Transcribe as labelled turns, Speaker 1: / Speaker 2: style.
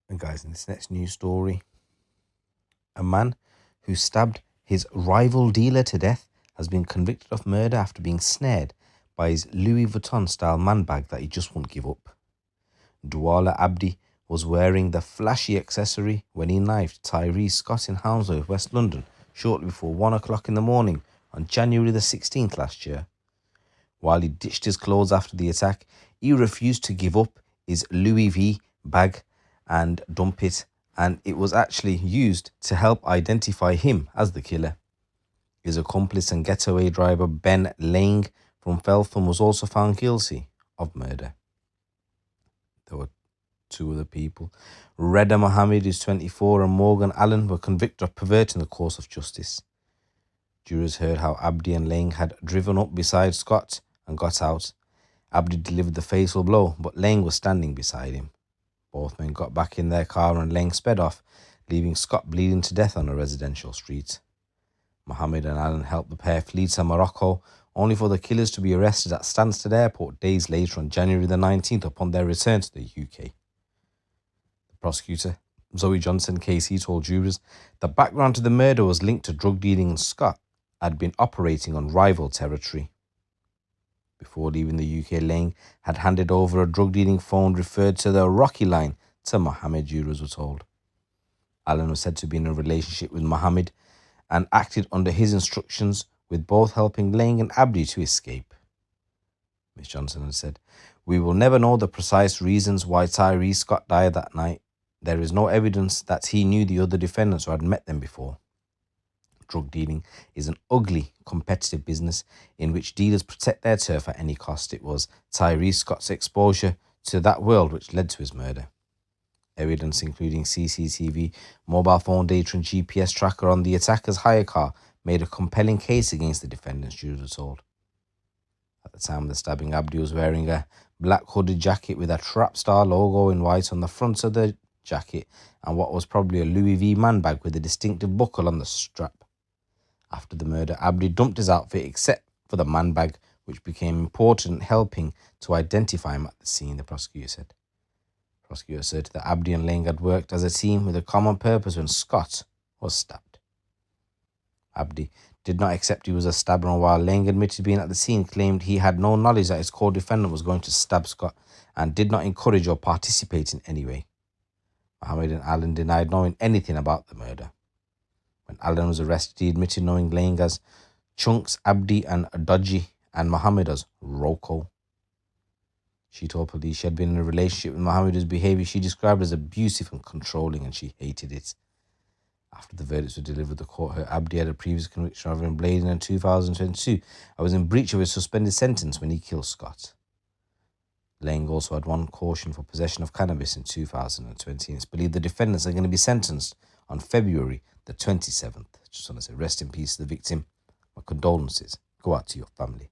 Speaker 1: And guys, in this next news story, a man who stabbed his rival dealer to death has been convicted of murder after being snared by his Louis Vuitton-style ManBag that he just won't give up. Dualla Abdi was wearing the flashy accessory when he knifed Tyreece Scott in Hounslow, West London, shortly before 1 o'clock in the morning on January the 16th last year. While he ditched his clothes after the attack, he refused to give up his Louis V bag and dump it, and it was actually used to help identify him as the killer. His accomplice and getaway driver Ben Lang from Feltham was also found guilty of murder. There were two other people. Reda Mohammed, who's 24, and Morgan Allen were convicted of perverting the course of justice. Jurors heard how Abdi and Lang had driven up beside Scott and got out. Abdi delivered the fatal blow, but Lang was standing beside him. Both men got back in their car and Lang sped off, leaving Scott bleeding to death on a residential street. Mohammed and Allen helped the pair flee to Morocco, only for the killers to be arrested at Stansted Airport days later on January the 19th upon their return to the UK. The prosecutor, Zoe Johnson KC, told jurors the background to the murder was linked to drug dealing, and Scott had been operating on rival territory. Before leaving the UK, Lang had handed over a drug dealing phone referred to the Rocky line to Mohammed, jurors were told. Allen was said to be in a relationship with Mohammed and acted under his instructions, with both helping Lang and Abdi to escape. Ms. Johnson had said, "We will never know the precise reasons why Tyreece Scott died that night. There is no evidence that he knew the other defendants or had met them before. Drug dealing is an ugly, competitive business in which dealers protect their turf at any cost. It was Tyreece Scott's exposure to that world which led to his murder. Evidence including CCTV, mobile phone data and GPS tracker on the attacker's hire car made a compelling case against the defendants," jurors were told. At the time of the stabbing, Abdi was wearing a black hooded jacket with a Trapstar logo in white on the front of the jacket and what was probably a Louis V ManBag with a distinctive buckle on the strap. After the murder, Abdi dumped his outfit except for the ManBag, which became important in helping to identify him at the scene, the prosecutor said. The prosecutor said that Abdi and Lang had worked as a team with a common purpose when Scott was stabbed. Abdi did not accept he was a stabber, and while Lang admitted being at the scene, claimed he had no knowledge that his co-defendant was going to stab Scott and did not encourage or participate in any way. Mohammed and Allen denied knowing anything about the murder. When Allen was arrested, he admitted knowing Lang as Chunks, Abdi and Dodgy, and Mohammed as Roko. She told police she had been in a relationship with Mohammed whose behaviour she described as abusive and controlling, and she hated it. After the verdicts were delivered, the court heard Abdi had a previous conviction of emblading in 2022 and was in breach of his suspended sentence when he killed Scott. Lang also had one caution for possession of cannabis in 2020, and it's believed the defendants are going to be sentenced on February the 27th. Just want to say rest in peace to the victim. My condolences go out to your family.